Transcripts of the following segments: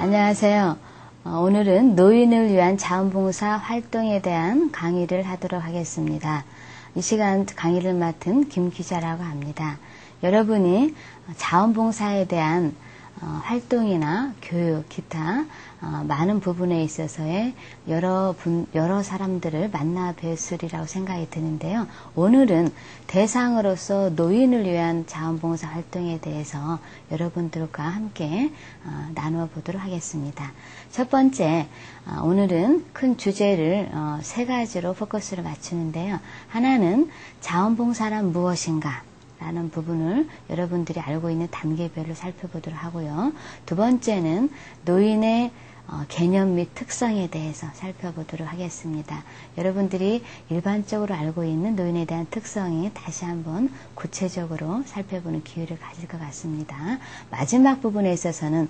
안녕하세요. 오늘은 노인을 위한 자원봉사 활동에 대한 강의를 하도록 하겠습니다. 이 시간 강의를 맡은 김 기자라고 합니다. 여러분이 자원봉사에 대한 활동이나 교육, 기타 많은 부분에 있어서의 여러 사람들을 만나 뵀으리라고 생각이 드는데요. 오늘은 대상으로서 노인을 위한 자원봉사 활동에 대해서 여러분들과 함께 나누어 보도록 하겠습니다. 첫 번째, 오늘은 큰 주제를 세 가지로 포커스를 맞추는데요. 하나는 자원봉사란 무엇인가? 라는 부분을 여러분들이 알고 있는 단계별로 살펴보도록 하고요. 두 번째는 노인의 개념 및 특성에 대해서 살펴보도록 하겠습니다. 여러분들이 일반적으로 알고 있는 노인에 대한 특성이 다시 한번 구체적으로 살펴보는 기회를 가질 것 같습니다. 마지막 부분에 있어서는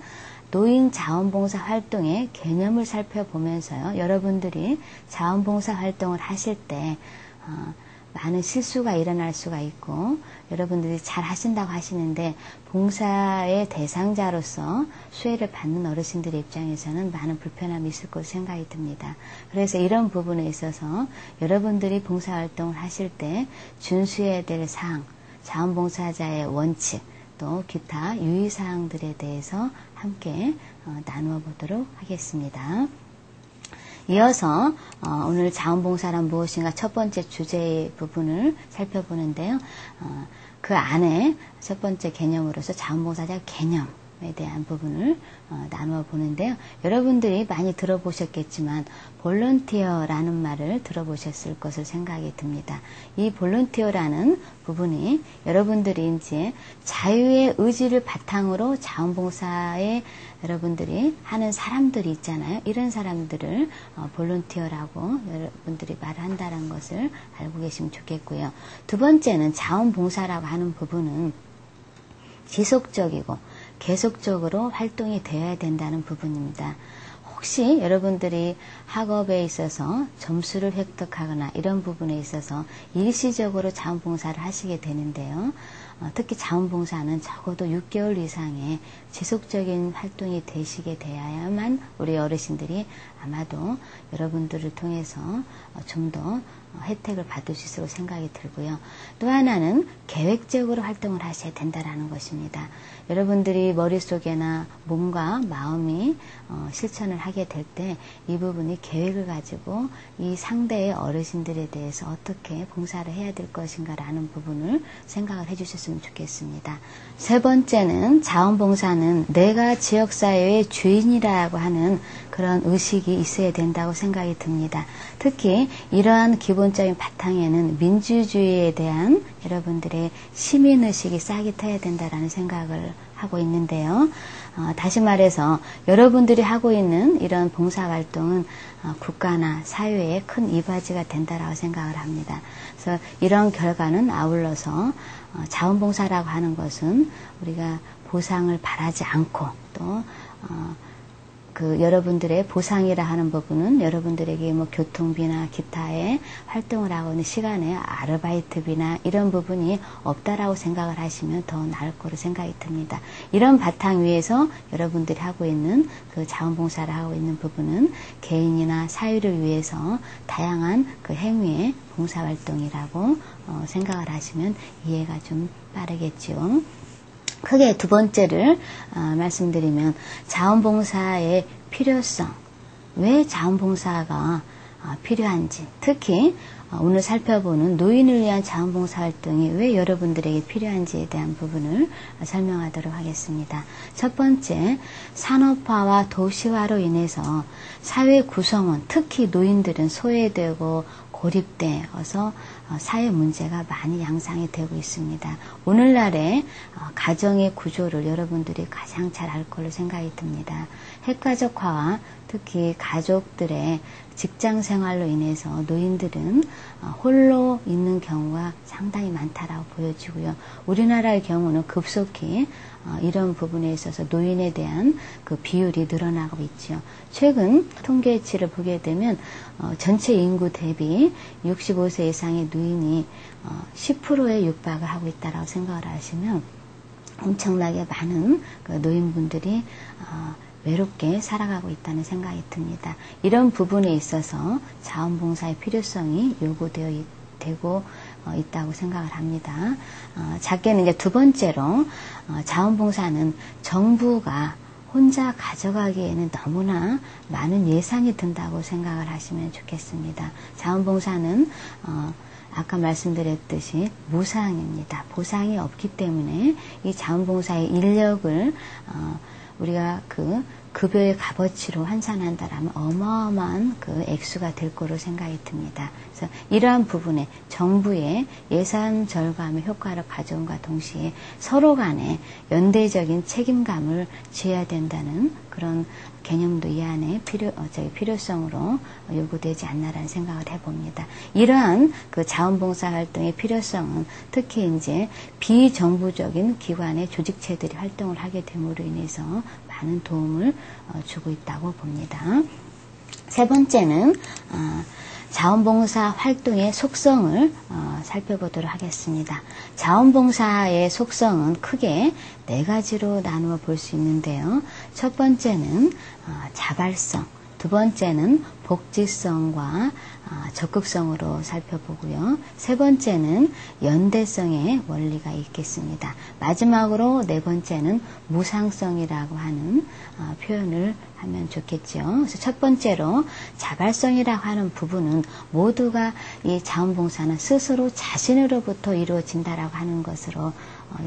노인 자원봉사 활동의 개념을 살펴보면서요. 여러분들이 자원봉사 활동을 하실 때 많은 실수가 일어날 수가 있고 여러분들이 잘 하신다고 하시는데 봉사의 대상자로서 수혜를 받는 어르신들의 입장에서는 많은 불편함이 있을 것으로 생각이 듭니다. 그래서 이런 부분에 있어서 여러분들이 봉사활동을 하실 때 준수해야 될 사항, 자원봉사자의 원칙, 또 기타 유의사항들에 대해서 함께 나누어 보도록 하겠습니다. 이어서 오늘 자원봉사란 무엇인가 첫 번째 주제의 부분을 살펴보는데요. 그 안에 첫 번째 개념으로서 자원봉사자 개념에 대한 부분을 나누어 보는데요. 여러분들이 많이 들어보셨겠지만 볼런티어라는 말을 들어보셨을 것을 생각이 듭니다. 이 볼런티어라는 부분이 여러분들이 이제 자유의 의지를 바탕으로 자원봉사에 여러분들이 하는 사람들이 있잖아요. 이런 사람들을 볼런티어라고 여러분들이 말을 한다는 것을 알고 계시면 좋겠고요. 두 번째는 자원봉사라고 하는 부분은 지속적이고 계속적으로 활동이 되어야 된다는 부분입니다. 혹시 여러분들이 학업에 있어서 점수를 획득하거나 이런 부분에 있어서 일시적으로 자원봉사를 하시게 되는데요. 특히 자원봉사는 적어도 6개월 이상의 지속적인 활동이 되시게 되어야만 우리 어르신들이 아마도 여러분들을 통해서 좀 더 혜택을 받으실 것으로 생각이 들고요. 또 하나는 계획적으로 활동을 하셔야 된다는 것입니다. 여러분들이 머릿속에나 몸과 마음이 실천을 하게 될 때 이 부분이 계획을 가지고 이 상대의 어르신들에 대해서 어떻게 봉사를 해야 될 것인가 라는 부분을 생각을 해주셨으면 좋겠습니다. 세 번째는 자원봉사는 내가 지역사회의 주인이라고 하는 그런 의식이 있어야 된다고 생각이 듭니다. 특히 이러한 기본적인 바탕에는 민주주의에 대한 여러분들의 시민의식이 싹이 트여야 된다는 생각을 하고 있는데요. 다시 말해서 여러분들이 하고 있는 이런 봉사활동은 국가나 사회에 큰 이바지가 된다라고 생각을 합니다. 그래서 이런 결과는 아울러서 자원봉사라고 하는 것은 우리가 보상을 바라지 않고 또 여러분들의 보상이라 하는 부분은 여러분들에게 뭐 교통비나 기타의 활동을 하고 있는 시간에 아르바이트비나 이런 부분이 없다라고 생각을 하시면 더 나을 거로 생각이 듭니다. 이런 바탕 위에서 여러분들이 하고 있는 그 자원봉사를 하고 있는 부분은 개인이나 사회를 위해서 다양한 그 행위의 봉사활동이라고 생각을 하시면 이해가 좀 빠르겠죠. 크게 두 번째를 말씀드리면 자원봉사의 필요성, 왜 자원봉사가 필요한지, 특히 오늘 살펴보는 노인을 위한 자원봉사 활동이 왜 여러분들에게 필요한지에 대한 부분을 설명하도록 하겠습니다. 첫 번째, 산업화와 도시화로 인해서 사회 구성원, 특히 노인들은 소외되고 고립되어서 사회 문제가 많이 양상이 되고 있습니다. 오늘날의 가정의 구조를 여러분들이 가장 잘 알 걸로 생각이 듭니다. 핵가족화와 특히 가족들의 직장 생활로 인해서 노인들은 홀로 있는 경우가 상당히 많다라고 보여지고요. 우리나라의 경우는 급속히 이런 부분에 있어서 노인에 대한 그 비율이 늘어나고 있죠. 최근 통계치를 보게 되면 전체 인구 대비 65세 이상의 노인이 10%에 육박을 하고 있다라고 생각을 하시면 엄청나게 많은 그 노인분들이 외롭게 살아가고 있다는 생각이 듭니다. 이런 부분에 있어서 자원봉사의 필요성이 요구되고 있다고 생각을 합니다. 작게는 이제 두 번째로 자원봉사는 정부가 혼자 가져가기에는 너무나 많은 예산이 든다고 생각을 하시면 좋겠습니다. 자원봉사는 아까 말씀드렸듯이 무상입니다. 보상이 없기 때문에 이 자원봉사의 인력을 우리가 그 급여의 값어치로 환산한다라면 어마어마한 그 액수가 될 거로 생각이 듭니다. 그래서 이러한 부분에 정부의 예산 절감의 효과를 가져온과 동시에 서로 간에 연대적인 책임감을 지어야 된다는 그런 개념도 이 안에 필요성으로 요구되지 않나라는 생각을 해봅니다. 이러한 그 자원봉사 활동의 필요성은 특히 이제 비정부적인 기관의 조직체들이 활동을 하게 됨으로 인해서 많은 도움을 주고 있다고 봅니다. 세 번째는 자원봉사 활동의 속성을 살펴보도록 하겠습니다. 자원봉사의 속성은 크게 네 가지로 나누어 볼 수 있는데요. 첫 번째는 자발성, 두 번째는 복지성과 적극성으로 살펴보고요. 세 번째는 연대성의 원리가 있겠습니다. 마지막으로 네 번째는 무상성이라고 하는 표현을 하면 좋겠죠. 그래서 첫 번째로 자발성이라고 하는 부분은 모두가 이 자원봉사는 스스로 자신으로부터 이루어진다라고 하는 것으로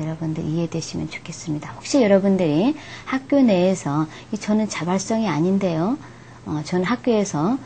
여러분들 이해되시면 좋겠습니다. 혹시 여러분들이 학교 내에서 저는 자발성이 아닌데요. 저는 학교에서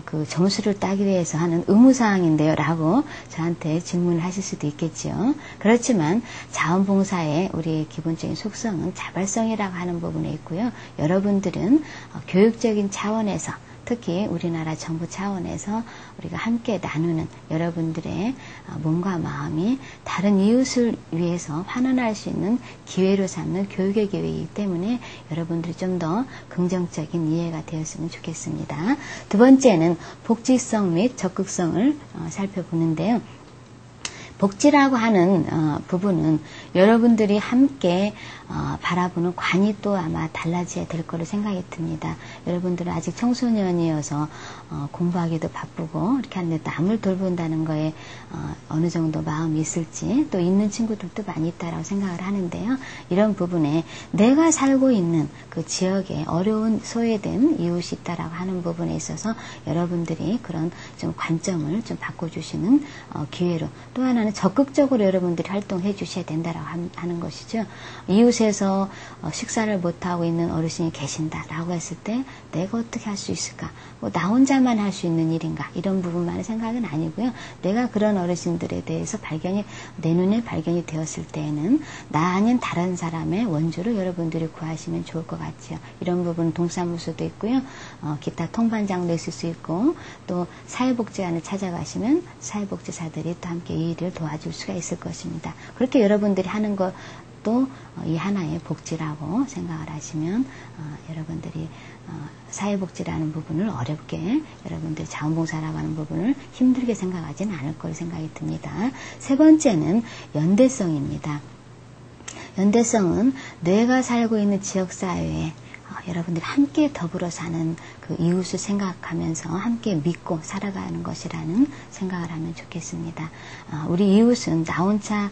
그 점수를 따기 위해서 하는 의무사항인데요 라고 저한테 질문을 하실 수도 있겠죠. 그렇지만 자원봉사의 우리의 기본적인 속성은 자발성이라고 하는 부분에 있고요. 여러분들은 교육적인 차원에서 특히 우리나라 정부 차원에서 우리가 함께 나누는 여러분들의 몸과 마음이 다른 이웃을 위해서 환원할 수 있는 기회로 삼는 교육의 기회이기 때문에 여러분들이 좀 더 긍정적인 이해가 되었으면 좋겠습니다. 두 번째는 복지성 및 적극성을 살펴보는데요. 복지라고 하는 부분은 여러분들이 함께 바라보는 관이 또 아마 달라져야 될 거로 생각이 듭니다. 여러분들은 아직 청소년이어서 공부하기도 바쁘고 이렇게 하는데 남을 돌본다는 거에 어느 정도 마음이 있을지 또 있는 친구들도 많이 있다라고 생각을 하는데요. 이런 부분에 내가 살고 있는 그 지역에 어려운 소외된 이웃이 있다라고 하는 부분에 있어서 여러분들이 그런 좀 관점을 좀 바꿔주시는 기회로 또 하나는 적극적으로 여러분들이 활동해 주셔야 된다라고 하는 것이죠. 이웃에서 식사를 못하고 있는 어르신이 계신다라고 했을 때 내가 어떻게 할 수 있을까? 나 혼자만 할 수 있는 일인가? 이런 부분만의 생각은 아니고요. 내가 그런 어르신들에 대해서 내 눈에 발견이 되었을 때에는 나 아닌 다른 사람의 원조를 여러분들이 구하시면 좋을 것 같죠. 이런 부분은 동사무소도 있고요. 기타 통반장도 있을 수 있고 또 사회복지관을 찾아가시면 사회복지사들이 또 함께 이 일을 도와줄 수가 있을 것입니다. 그렇게 여러분들이 하는 것도 이 하나의 복지라고 생각을 하시면 여러분들이 사회복지라는 부분을 어렵게 여러분들이 자원봉사라고 하는 부분을 힘들게 생각하지는 않을 거로 생각이 듭니다. 세 번째는 연대성입니다. 연대성은 내가 살고 있는 지역사회에 여러분들이 함께 더불어 사는 그 이웃을 생각하면서 함께 믿고 살아가는 것이라는 생각을 하면 좋겠습니다. 우리 이웃은 나 혼자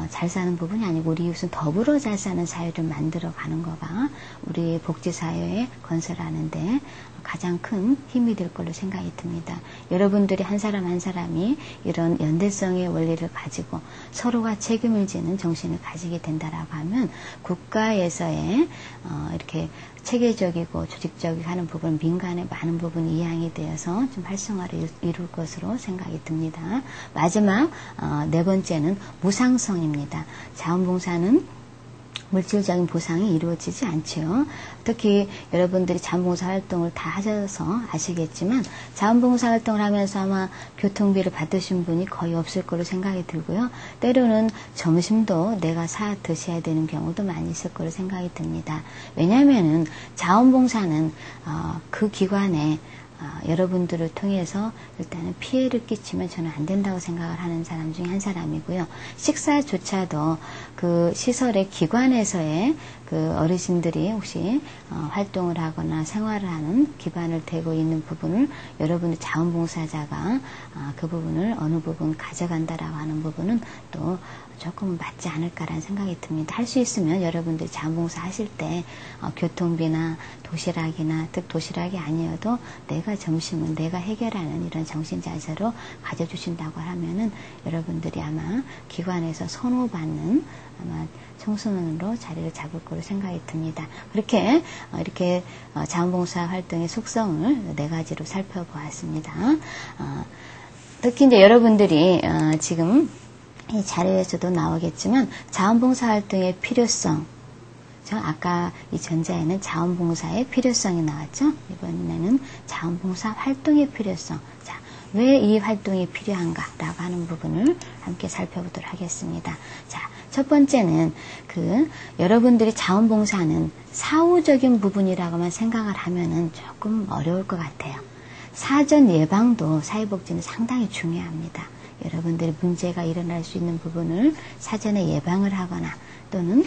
잘 사는 부분이 아니고 우리 이웃은 더불어 잘 사는 사회를 만들어가는 거가 우리 복지사회에 건설하는데 가장 큰 힘이 될 걸로 생각이 듭니다. 여러분들이 한 사람 한 사람이 이런 연대성의 원리를 가지고 서로가 책임을 지는 정신을 가지게 된다라고 하면 국가에서의 이렇게 체계적이고 조직적이고 하는 부분, 민간의 많은 부분이 이양이 되어서 좀 활성화를 이룰 것으로 생각이 듭니다. 마지막 네 번째는 무상성입니다. 자원봉사는 물질적인 보상이 이루어지지 않죠. 특히 여러분들이 자원봉사 활동을 다 하셔서 아시겠지만 자원봉사 활동을 하면서 아마 교통비를 받으신 분이 거의 없을 거로 생각이 들고요. 때로는 점심도 내가 사 드셔야 되는 경우도 많이 있을 거로 생각이 듭니다. 왜냐하면은 자원봉사는 그 기관에 여러분들을 통해서 일단은 피해를 끼치면 저는 안 된다고 생각을 하는 사람 중에 한 사람이고요. 식사조차도 그 시설의 기관에서의 그 어르신들이 혹시 활동을 하거나 생활을 하는 기반을 대고 있는 부분을 여러분들 자원봉사자가 그 부분을 어느 부분 가져간다라고 하는 부분은 또 조금 맞지 않을까라는 생각이 듭니다. 할 수 있으면 여러분들이 자원봉사 하실 때 교통비나 도시락이나 도시락이 아니어도 내가 점심은 내가 해결하는 이런 정신자세로 가져주신다고 하면은 여러분들이 아마 기관에서 선호받는 아마 청소년으로 자리를 잡을 거로 생각이 듭니다. 그렇게 이렇게 자원봉사 활동의 속성을 4가지로 살펴보았습니다. 특히 이제 여러분들이 지금 이 자료에서도 나오겠지만 자원봉사 활동의 필요성, 아까 이 전자에는 자원봉사의 필요성이 나왔죠. 이번에는 자원봉사 활동의 필요성. 자, 왜 이 활동이 필요한가라고 하는 부분을 함께 살펴보도록 하겠습니다. 자, 첫 번째는 여러분들이 자원봉사는 사후적인 부분이라고만 생각을 하면은 조금 어려울 것 같아요. 사전 예방도 사회복지는 상당히 중요합니다. 여러분들이 문제가 일어날 수 있는 부분을 사전에 예방을 하거나 또는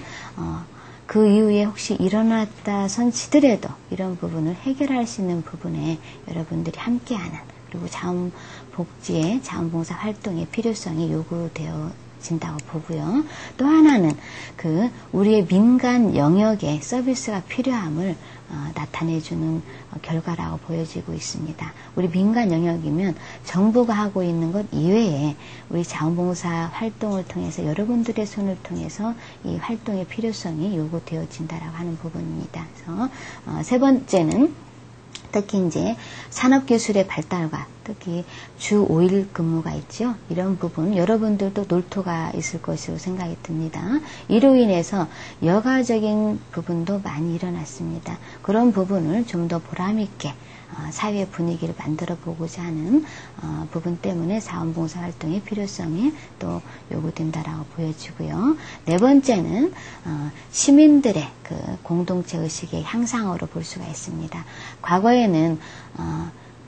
그 이후에 혹시 일어났다 선치더라도 이런 부분을 해결할 수 있는 부분에 여러분들이 함께하는, 그리고 자원복지의 자원봉사 활동의 필요성이 요구되어진다고 보고요. 또 하나는 우리의 민간 영역에 서비스가 필요함을 나타내주는 결과라고 보여지고 있습니다. 우리 민간 영역이면 정부가 하고 있는 것 이외에 우리 자원봉사 활동을 통해서 여러분들의 손을 통해서 이 활동의 필요성이 요구되어진다라고 하는 부분입니다. 그래서 세 번째는 특히 이제 산업기술의 발달과 특히 주 5일 근무가 있죠. 이런 부분 여러분들도 놀토가 있을 것으로 생각이 듭니다. 이로 인해서 여가적인 부분도 많이 일어났습니다. 그런 부분을 좀 더 보람있게 사회 분위기를 만들어 보고자 하는 부분 때문에 자원봉사 활동의 필요성이 또 요구된다라고 보여지고요. 네 번째는 시민들의 공동체 의식의 향상으로 볼 수가 있습니다. 과거에는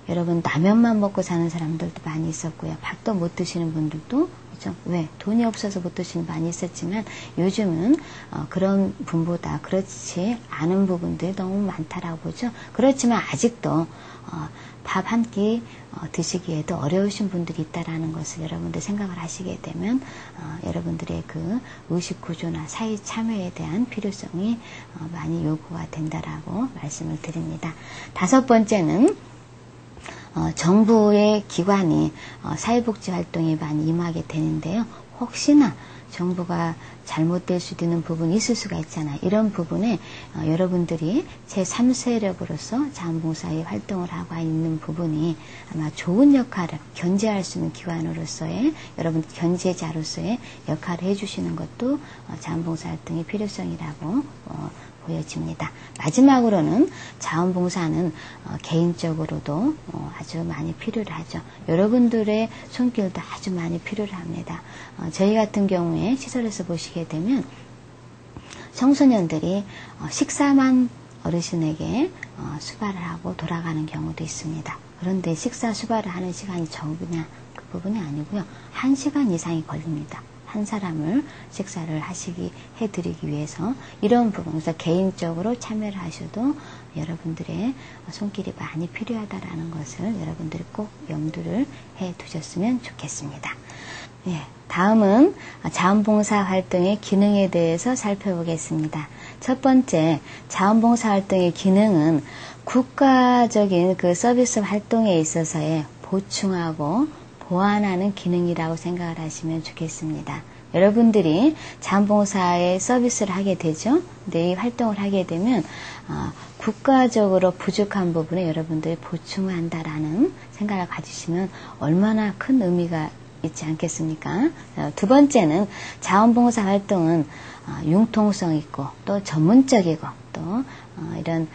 여러분 라면만 먹고 사는 사람들도 많이 있었고요. 밥도 못 드시는 분들도 그렇죠? 왜? 돈이 없어서 못 드시는 분이 많이 있었지만 요즘은 그런 분보다 그렇지 않은 부분들이 너무 많다라고 보죠. 그렇지만 아직도 밥 한 끼 드시기에도 어려우신 분들이 있다라는 것을 여러분들 생각을 하시게 되면 여러분들의 의식 구조나 사회 참여에 대한 필요성이 많이 요구가 된다라고 말씀을 드립니다. 다섯 번째는 정부의 기관이 사회복지 활동에 많이 임하게 되는데요. 혹시나 정부가 잘못될 수도 있는 부분이 있을 수가 있잖아요. 이런 부분에 여러분들이 제3세력으로서 자원봉사의 활동을 하고 있는 부분이 아마 좋은 역할을 견제할 수 있는 기관으로서의 여러분 견제자로서의 역할을 해주시는 것도 자원봉사 활동의 필요성이라고 보여집니다. 마지막으로는 자원봉사는 개인적으로도 아주 많이 필요를 하죠. 여러분들의 손길도 아주 많이 필요를 합니다. 저희 같은 경우에 시설에서 보시게 되면 청소년들이 식사만 어르신에게 수발을 하고 돌아가는 경우도 있습니다. 그런데 식사 수발을 하는 시간이 적으냐 그 부분이 아니고요. 1시간 이상이 걸립니다. 한 사람을 식사를 해드리기 위해서 이런 부분, 그래서 개인적으로 참여를 하셔도 여러분들의 손길이 많이 필요하다라는 것을 여러분들이 꼭 염두를 해 두셨으면 좋겠습니다. 예, 다음은 자원봉사 활동의 기능에 대해서 살펴보겠습니다. 첫 번째, 자원봉사 활동의 기능은 국가적인 서비스 활동에 있어서의 보충하고 보완하는 기능이라고 생각을 하시면 좋겠습니다. 여러분들이 자원봉사의 서비스를 하게 되죠. 근데 이 활동을 하게 되면 국가적으로 부족한 부분에 여러분들이 보충을 한다라는 생각을 가지시면 얼마나 큰 의미가 있지 않겠습니까? 두 번째는 자원봉사 활동은 융통성 있고 또 전문적이고 또 이런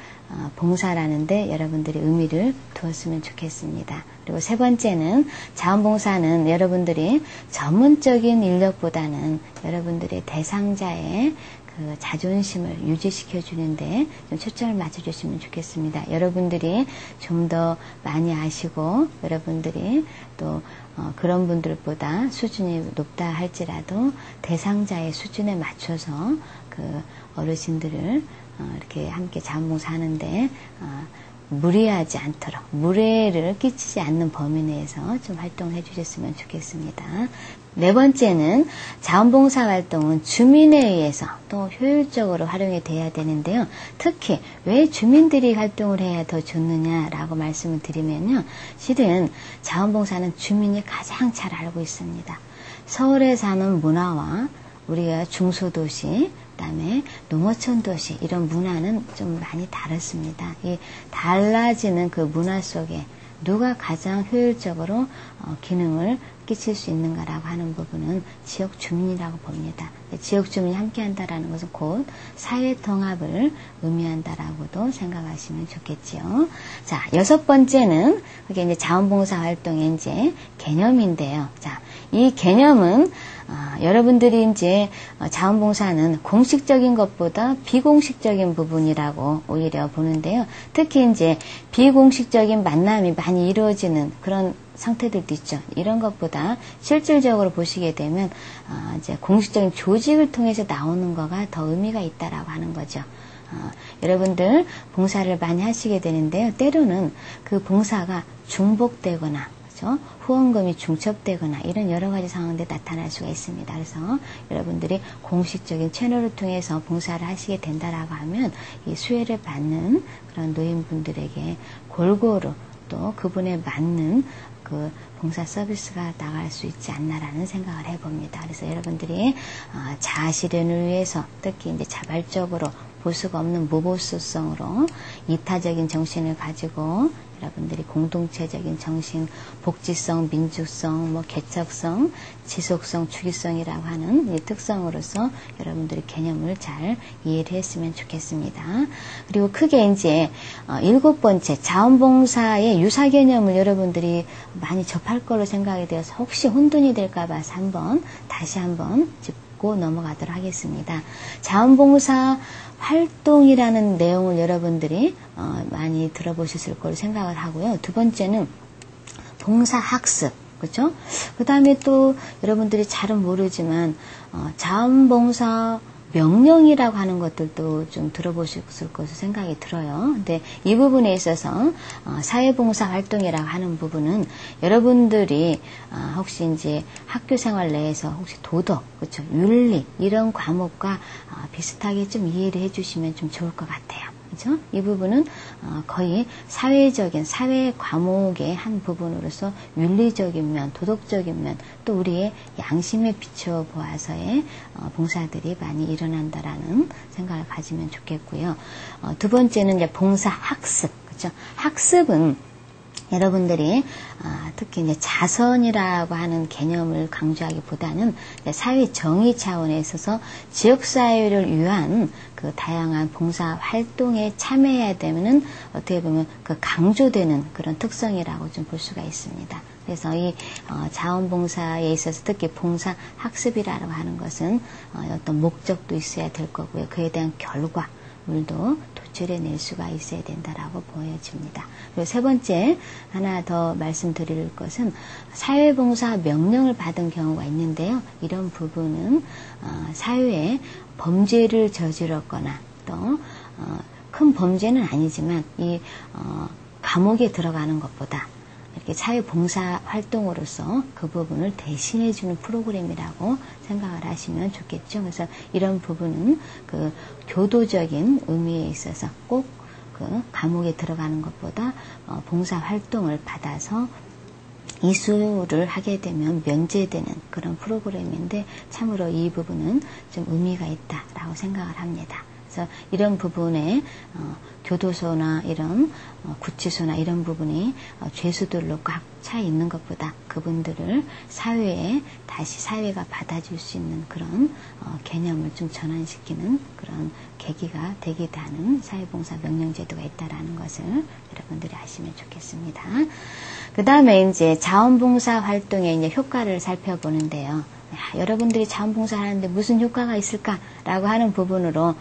봉사라는데 여러분들이 의미를 두었으면 좋겠습니다. 그리고 세 번째는 자원봉사는 여러분들이 전문적인 인력보다는 여러분들의 대상자의 그 자존심을 유지시켜 주는데 좀 초점을 맞춰주시면 좋겠습니다. 여러분들이 좀 더 많이 아시고 여러분들이 또 그런 분들보다 수준이 높다 할지라도 대상자의 수준에 맞춰서 그 어르신들을 이렇게 함께 자원봉사 하는데 무리하지 않도록 무례를 끼치지 않는 범위 내에서 좀 활동해 주셨으면 좋겠습니다. 네 번째는 자원봉사 활동은 주민에 의해서 또 효율적으로 활용이 돼야 되는데요. 특히 왜 주민들이 활동을 해야 더 좋느냐라고 말씀을 드리면요. 실은 자원봉사는 주민이 가장 잘 알고 있습니다. 서울에 사는 문화와 우리가 중소도시, 그다음에 농어촌 도시 이런 문화는 좀 많이 다릅니다. 이 달라지는 그 문화 속에 누가 가장 효율적으로 기능을 끼칠 수 있는가라고 하는 부분은 지역 주민이라고 봅니다. 지역 주민이 함께한다라는 것은 곧 사회 통합을 의미한다라고도 생각하시면 좋겠지요. 자, 여섯 번째는 그게 이제 자원봉사 활동의 이제 개념인데요. 자, 이 개념은 여러분들이 이제 자원봉사는 공식적인 것보다 비공식적인 부분이라고 오히려 보는데요. 특히 이제 비공식적인 만남이 많이 이루어지는 그런 상태들도 있죠. 이런 것보다 실질적으로 보시게 되면 이제 공식적인 조직을 통해서 나오는 거가 더 의미가 있다라고 하는 거죠. 여러분들 봉사를 많이 하시게 되는데요. 때로는 그 봉사가 중복되거나 그렇죠? 후원금이 중첩되거나 이런 여러 가지 상황들이 나타날 수가 있습니다. 그래서 여러분들이 공식적인 채널을 통해서 봉사를 하시게 된다라고 하면 이 수혜를 받는 그런 노인분들에게 골고루 또 그분에 맞는 그 봉사 서비스가 나갈 수 있지 않나라는 생각을 해봅니다. 그래서 여러분들이 자아실현을 위해서 특히 이제 자발적으로 볼 수가 없는 무보수성으로 이타적인 정신을 가지고 여러분들이 공동체적인 정신, 복지성, 민주성, 개척성, 지속성, 주기성이라고 하는 이 특성으로서 여러분들이 개념을 잘 이해를 했으면 좋겠습니다. 그리고 크게 이제 일곱 번째 자원봉사의 유사 개념을 여러분들이 많이 접할 거로 생각이 되어서 혹시 혼돈이 될까 봐서 다시 한번 짚고 넘어가도록 하겠습니다. 자원봉사 활동이라는 내용을 여러분들이 많이 들어보셨을 거로 생각을 하고요. 두 번째는 봉사학습, 그렇죠? 그 다음에 또 여러분들이 잘은 모르지만 자원봉사 명령이라고 하는 것들도 좀 들어보셨을 것으로 생각이 들어요. 근데 이 부분에 있어서 사회봉사 활동이라고 하는 부분은 여러분들이 혹시 이제 학교생활 내에서 혹시 도덕, 그렇죠, 윤리 이런 과목과 비슷하게 좀 이해를 해주시면 좀 좋을 것 같아요. 그렇죠? 이 부분은 거의 사회적인 사회 과목의 한 부분으로서 윤리적인 면, 도덕적인 면, 또 우리의 양심에 비춰 보아서의 봉사들이 많이 일어난다라는 생각을 가지면 좋겠고요. 두 번째는 이제 봉사 학습, 그렇죠? 학습은 여러분들이 특히 이제 자선이라고 하는 개념을 강조하기보다는 사회 정의 차원에 있어서 지역 사회를 위한 그 다양한 봉사 활동에 참여해야 되면은 어떻게 보면 그 강조되는 그런 특성이라고 좀 볼 수가 있습니다. 그래서 이 자원봉사에 있어서 특히 봉사 학습이라고 하는 것은 어떤 목적도 있어야 될 거고요. 그에 대한 결과물도 도출해낼 수가 있어야 된다라고 보여집니다. 그리고 세 번째 하나 더 말씀드릴 것은 사회봉사 명령을 받은 경우가 있는데요. 이런 부분은 사회에 범죄를 저질렀거나 또 큰 범죄는 아니지만 이 감옥에 들어가는 것보다 이렇게 사회봉사 활동으로서 그 부분을 대신해주는 프로그램이라고 생각을 하시면 좋겠죠. 그래서 이런 부분은 그 교도적인 의미에 있어서 꼭 그 감옥에 들어가는 것보다 봉사 활동을 받아서 이수를 하게 되면 면제되는 그런 프로그램인데 참으로 이 부분은 좀 의미가 있다라고 생각을 합니다. 그래서 이런 부분에 교도소나 이런 구치소나 이런 부분이 죄수들로 꽉 차 있는 것보다 그분들을 사회에 다시 사회가 받아줄 수 있는 그런 개념을 좀 전환시키는 그런 계기가 되기도 하는 사회봉사 명령제도가 있다라는 것을 여러분들이 아시면 좋겠습니다. 그 다음에 이제 자원봉사 활동의 이제 효과를 살펴보는데요. 여러분들이 자원봉사 하는데 무슨 효과가 있을까라고 하는 부분으로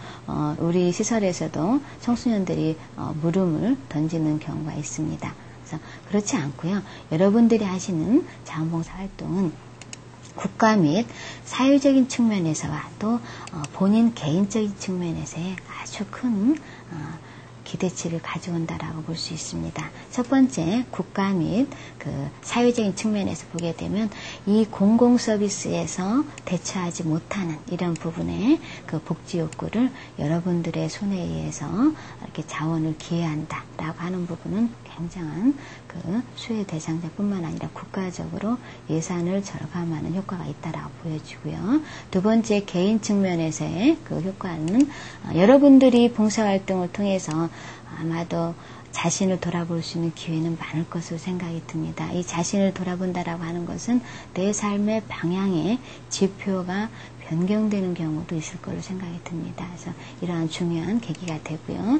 우리 시설에서도 청소년들이 물음을 던지는 경우가 있습니다. 그래서 그렇지 않고요. 여러분들이 하시는 자원봉사 활동은 국가 및 사회적인 측면에서와 또 본인 개인적인 측면에서의 아주 큰 기대치를 가져온다라고 볼 수 있습니다. 첫 번째, 국가 및 그 사회적인 측면에서 보게 되면 이 공공 서비스에서 대처하지 못하는 이런 부분의 그 복지 욕구를 여러분들의 손에 의해서 이렇게 자원을 기여한다라고 하는 부분은 굉장한 그 수혜 대상자뿐만 아니라 국가적으로 예산을 절감하는 효과가 있다라고 보여지고요. 두 번째, 개인 측면에서의 그 효과는 여러분들이 봉사활동을 통해서 아마도 자신을 돌아볼 수 있는 기회는 많을 것으로 생각이 듭니다. 이 자신을 돌아본다라고 하는 것은 내 삶의 방향의 지표가 변경되는 경우도 있을 거로 생각이 듭니다. 그래서 이러한 중요한 계기가 되고요.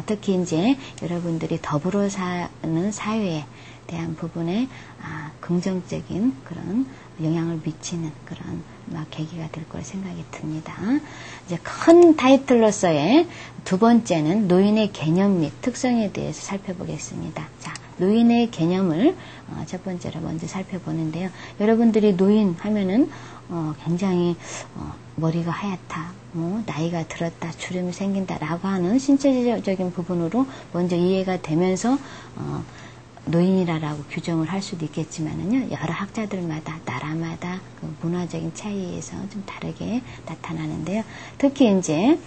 특히 이제 여러분들이 더불어 사는 사회에 대한 부분에 긍정적인 그런 영향을 미치는 그런 계기가 될 거라 생각이 듭니다. 이제 큰 타이틀로서의 두 번째는 노인의 개념 및 특성에 대해서 살펴보겠습니다. 자, 노인의 개념을 첫 번째로 먼저 살펴보는데요. 여러분들이 노인 하면은 굉장히 머리가 하얗다, 나이가 들었다, 주름이 생긴다라고 하는 신체적인 부분으로 먼저 이해가 되면서 노인이라고 규정을 할 수도 있겠지만은요, 여러 학자들마다, 나라마다 그 문화적인 차이에서 좀 다르게 나타나는데요. 특히 이제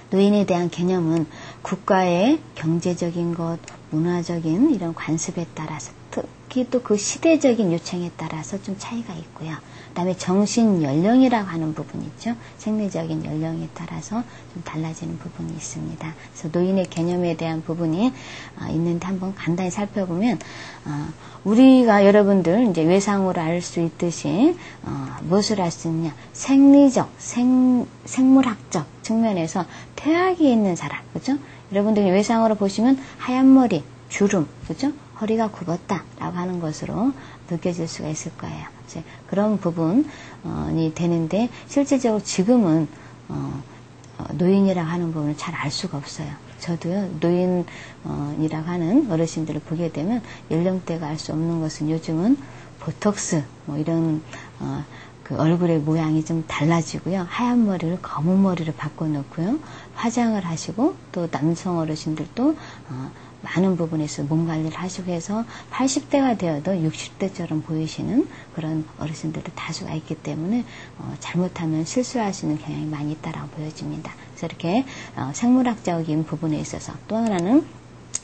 노인에 대한 개념은 국가의 경제적인 것, 문화적인 이런 관습에 따라서 특히 또 그 시대적인 요청에 따라서 좀 차이가 있고요. 그 다음에 정신 연령이라고 하는 부분이 있죠. 생리적인 연령에 따라서 좀 달라지는 부분이 있습니다. 그래서 노인의 개념에 대한 부분이 있는데 한번 간단히 살펴보면 우리가 여러분들 이제 외상으로 알 수 있듯이 무엇을 알 수 있느냐? 생리적, 생물학적 측면에서 퇴학이 있는 사람, 그죠? 여러분들이 외상으로 보시면 하얀 머리, 주름, 그죠? 허리가 굽었다라고 하는 것으로 느껴질 수가 있을 거예요. 이제 그런 부분이 되는데 실질적으로 지금은 노인이라고 하는 부분을 잘 알 수가 없어요. 저도요, 노인이라고 하는 어르신들을 보게 되면 연령대가 알 수 없는 것은 요즘은 보톡스 이런 그 얼굴의 모양이 좀 달라지고요. 하얀 머리를 검은 머리를 바꿔놓고요. 화장을 하시고 또 남성 어르신들도 많은 부분에서 몸 관리를 하시고 해서 80대가 되어도 60대처럼 보이시는 그런 어르신들도 다수가 있기 때문에 잘못하면 실수하시는 경향이 많이 있다라고 보여집니다. 그래서 이렇게 생물학적인 부분에 있어서 또 하나는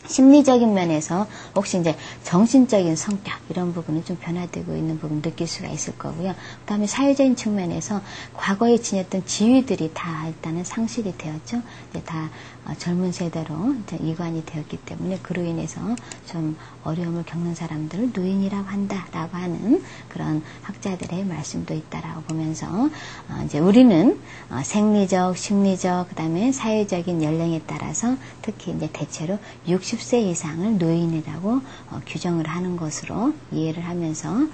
심리적인 면에서 혹시 이제 정신적인 성격 이런 부분은 좀 변화되고 있는 부분 느낄 수가 있을 거고요. 그 다음에 사회적인 측면에서 과거에 지녔던 지위들이 다 일단은 상실이 되었죠. 이제 다 젊은 세대로 이제 이관이 되었기 때문에 그로 인해서 좀 어려움을 겪는 사람들을 노인이라고 한다라고 하는 그런 학자들의 말씀도 있다라고 보면서 이제 우리는 생리적, 심리적, 그 다음에 사회적인 연령에 따라서 특히 이제 대체로 60세 이상을 노인이라고 규정을 하는 것으로 이해를 하면서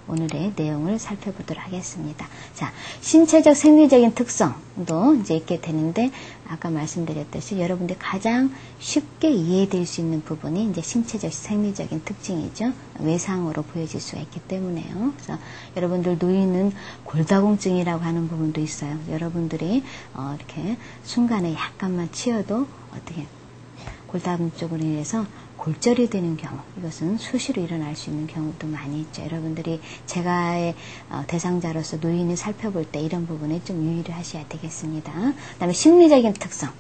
오늘의 내용을 살펴보도록 하겠습니다. 자, 신체적 생리적인 특성도 이제 있게 되는데 아까 말씀드렸듯이 여러분들 가장 쉽게 이해될 수 있는 부분이 이제 신체적 생리적인 특징이죠. 외상으로 보여질 수가 있기 때문에요. 그래서 여러분들 노인은 골다공증이라고 하는 부분도 있어요. 여러분들이 이렇게 순간에 약간만 치여도 어떻게 골다공증으로 인해서 골절이 되는 경우, 이것은 수시로 일어날 수 있는 경우도 많이 있죠. 여러분들이 제가의 대상자로서 노인을 살펴볼 때 이런 부분에 좀 유의를 하셔야 되겠습니다. 그 다음에 심리적인 특성.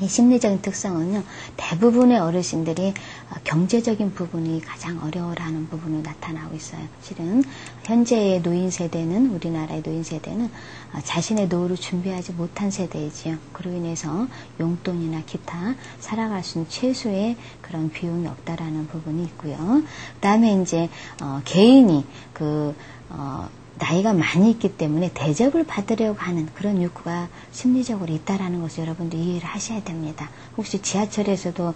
이 심리적인 특성은요, 대부분의 어르신들이 경제적인 부분이 가장 어려워하는 부분으로 나타나고 있어요. 실은 현재의 노인 세대는, 우리나라의 노인 세대는 자신의 노후를 준비하지 못한 세대이지요. 그로 인해서 용돈이나 기타 살아갈 수 있는 최소의 그런 비용이 없다라는 부분이 있고요. 그 다음에 이제 개인이 나이가 많이 있기 때문에 대접을 받으려고 하는 그런 욕구가 심리적으로 있다라는 것을 여러분들 이해를 하셔야 됩니다. 혹시 지하철에서도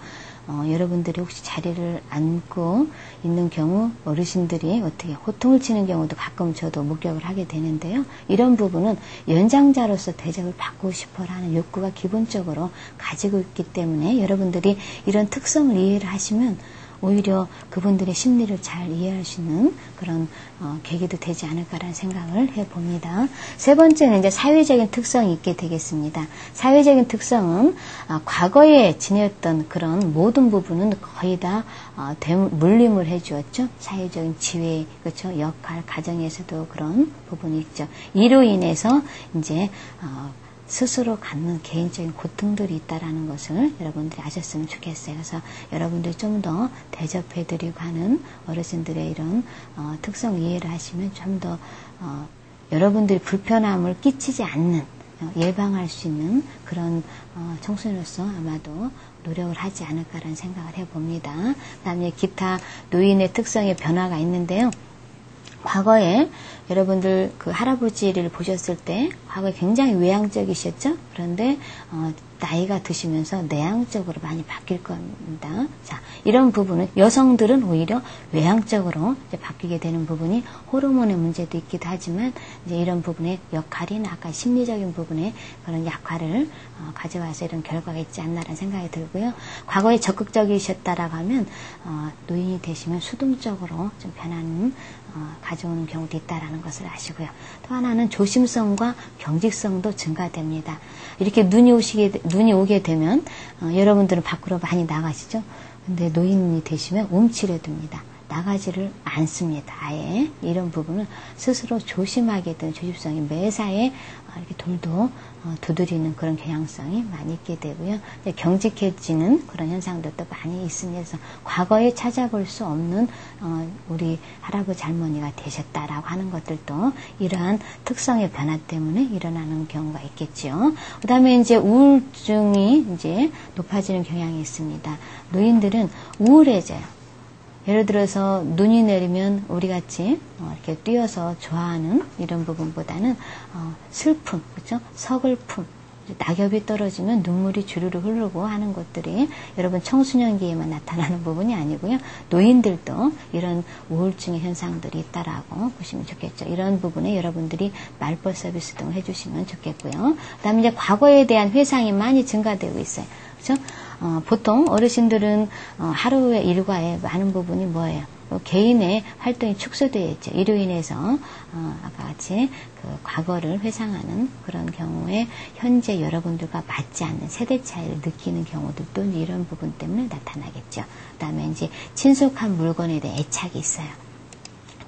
여러분들이 혹시 자리를 앉고 있는 경우 어르신들이 어떻게 호통을 치는 경우도 가끔 저도 목격을 하게 되는데요. 이런 부분은 연장자로서 대접을 받고 싶어라는 욕구가 기본적으로 가지고 있기 때문에 여러분들이 이런 특성을 이해를 하시면 오히려 그분들의 심리를 잘 이해할 수 있는 그런 계기도 되지 않을까라는 생각을 해봅니다. 세 번째는 이제 사회적인 특성이 있게 되겠습니다. 사회적인 특성은 과거에 지녔던 그런 모든 부분은 거의 다 물림을 해주었죠. 사회적인 지위, 그렇죠. 역할, 가정에서도 그런 부분이 있죠. 이로 인해서 이제 스스로 갖는 개인적인 고통들이 있다라는 것을 여러분들이 아셨으면 좋겠어요. 그래서 여러분들이 좀 더 대접해드리고 하는 어르신들의 이런 특성 이해를 하시면 좀 더 여러분들이 불편함을 끼치지 않는 예방할 수 있는 그런 청소년으로서 아마도 노력을 하지 않을까라는 생각을 해봅니다. 그다음에 기타 노인의 특성의 변화가 있는데요. 과거에 여러분들 그 할아버지를 보셨을 때 과거에 굉장히 외향적이셨죠? 그런데 나이가 드시면서 내향적으로 많이 바뀔 겁니다. 자, 이런 부분은 여성들은 오히려 외향적으로 이제 바뀌게 되는 부분이 호르몬의 문제도 있기도 하지만 이제 이런 부분의 역할이나 아까 심리적인 부분에 그런 약화를 가져와서 이런 결과가 있지 않나라는 생각이 들고요. 과거에 적극적이셨다라고 하면 노인이 되시면 수동적으로 좀 변하는 가져오는 경우도 있다라는 것을 아시고요. 또 하나는 조심성과 경직성도 증가됩니다. 이렇게 눈이 오게 되면 여러분들은 밖으로 많이 나가시죠. 근데 노인이 되시면 움츠려 듭니다. 나가지를 않습니다. 아예 이런 부분은 스스로 조심하게 되는 조심성이 매사에 이렇게 돌도 두드리는 그런 경향성이 많이 있게 되고요. 경직해지는 그런 현상들도 많이 있습니다. 그래서 과거에 찾아볼 수 없는 우리 할아버지 할머니가 되셨다라고 하는 것들도 이러한 특성의 변화 때문에 일어나는 경우가 있겠죠. 그다음에 이제 우울증이 이제 높아지는 경향이 있습니다. 노인들은 우울해져요. 예를 들어서 눈이 내리면 우리 같이 이렇게 뛰어서 좋아하는 이런 부분보다는 슬픔, 그렇죠? 서글픔, 낙엽이 떨어지면 눈물이 주르르 흐르고 하는 것들이 여러분 청소년기에만 나타나는 부분이 아니고요. 노인들도 이런 우울증의 현상들이 있다라고 보시면 좋겠죠. 이런 부분에 여러분들이 말벗 서비스 등을 해주시면 좋겠고요. 그다음에 이제 과거에 대한 회상이 많이 증가되고 있어요. 그렇죠? 보통 어르신들은 하루의 일과의 많은 부분이 뭐예요? 개인의 활동이 축소되어 있죠. 이로 인해서 아까 같이 그 과거를 회상하는 그런 경우에 현재 여러분들과 맞지 않는 세대 차이를 느끼는 경우들도 이런 부분 때문에 나타나겠죠. 그다음에 이제 친숙한 물건에 대해 애착이 있어요.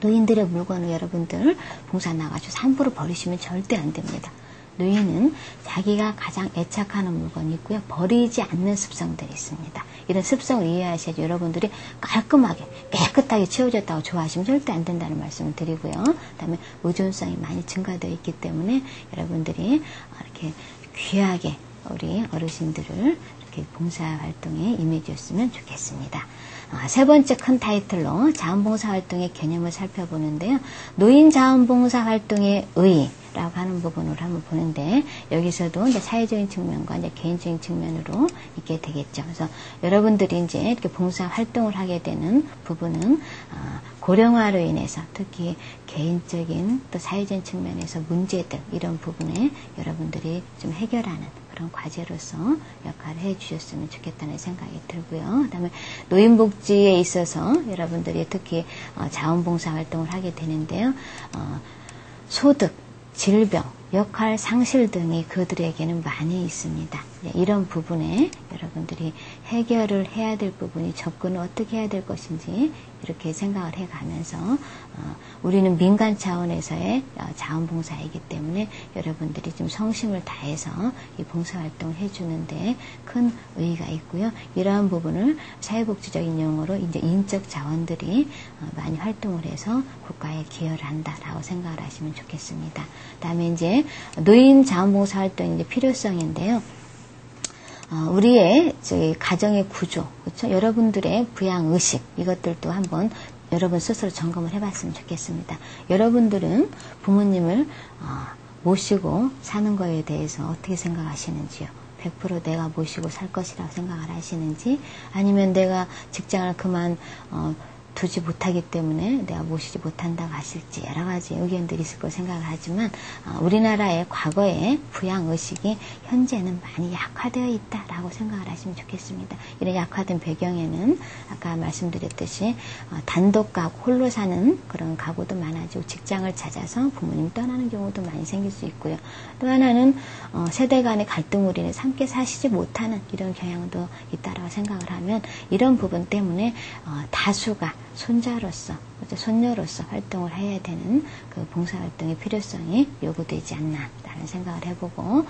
노인들의 물건을 여러분들 봉사 나가셔서 함부로 버리시면 절대 안 됩니다. 노인은 자기가 가장 애착하는 물건이 있고요. 버리지 않는 습성들이 있습니다. 이런 습성을 이해하셔야지 여러분들이 깔끔하게 깨끗하게 치워졌다고 좋아하시면 절대 안 된다는 말씀을 드리고요. 그다음에 의존성이 많이 증가되어 있기 때문에 여러분들이 이렇게 귀하게 우리 어르신들을 이렇게 봉사활동에 임해주셨으면 좋겠습니다. 세 번째 큰 타이틀로 자원봉사활동의 개념을 살펴보는데요. 노인자원봉사활동의 의의라고 하는 부분으로 한번 보는데 여기서도 이제 사회적인 측면과 이제 개인적인 측면으로 있게 되겠죠. 그래서 여러분들이 이제 이렇게 봉사활동을 하게 되는 부분은 고령화로 인해서 특히 개인적인 또 사회적인 측면에서 문제들 이런 부분에 여러분들이 좀 해결하는 그런 과제로서 역할을 해주셨으면 좋겠다는 생각이 들고요. 그다음에 노인복지에 있어서 여러분들이 특히 자원봉사활동을 하게 되는데요. 소득, 질병, 역할 상실 등이 그들에게는 많이 있습니다. 이런 부분에 여러분들이 해결을 해야 될 부분이 접근을 어떻게 해야 될 것인지 이렇게 생각을 해가면서 우리는 민간 차원에서의 자원봉사이기 때문에 여러분들이 좀 성심을 다해서 이 봉사활동을 해주는데 큰 의의가 있고요. 이러한 부분을 사회복지적인 용어로 이제 인적 자원들이 많이 활동을 해서 국가에 기여를 한다라고 생각을 하시면 좋겠습니다. 그다음에 이제 노인 자원봉사활동의 이제 필요성인데요. 우리의 저희 가정의 구조, 그렇죠? 여러분들의 부양 의식 이것들도 한번 여러분 스스로 점검을 해봤으면 좋겠습니다. 여러분들은 부모님을 모시고 사는 거에 대해서 어떻게 생각하시는지요? 100% 내가 모시고 살 것이라고 생각을 하시는지, 아니면 내가 직장을 두지 못하기 때문에 내가 모시지 못한다고 하실지, 여러 가지 의견들이 있을 거라고 생각을 하지만, 우리나라의 과거의 부양의식이 현재는 많이 약화되어 있다라고 생각을 하시면 좋겠습니다. 이런 약화된 배경에는 아까 말씀드렸듯이 단독 가구, 홀로 사는 그런 가구도 많아지고, 직장을 찾아서 부모님이 떠나는 경우도 많이 생길 수 있고요. 또 하나는 세대 간의 갈등으로 인해서 함께 사시지 못하는 이런 경향도 있다라고 생각을 하면, 이런 부분 때문에 다수가 손자로서, 손녀로서 활동을 해야 되는 그 봉사활동의 필요성이 요구되지 않나라는 생각을 해보고,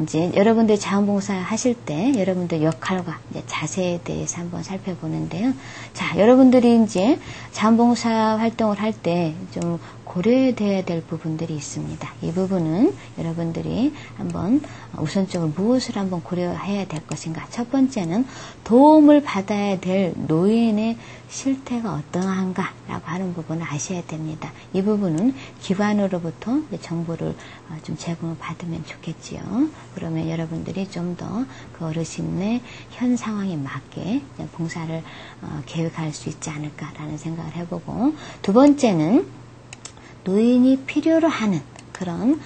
이제 여러분들 자원봉사 하실 때 여러분들 역할과 이제 자세에 대해서 한번 살펴보는데요. 자, 여러분들이 이제 자원봉사 활동을 할 때 좀 고려해야 될 부분들이 있습니다. 이 부분은 여러분들이 한번 우선적으로 무엇을 한번 고려해야 될 것인가. 첫 번째는 도움을 받아야 될 노인의 실태가 어떠한가라고 하는 부분을 아셔야 됩니다. 이 부분은 기관으로부터 정보를 좀 제공을 받으면 좋겠지요. 그러면 여러분들이 좀 더 그 어르신의 현 상황에 맞게 봉사를 계획할 수 있지 않을까라는 생각을 해보고, 두 번째는 노인이 필요로 하는 그런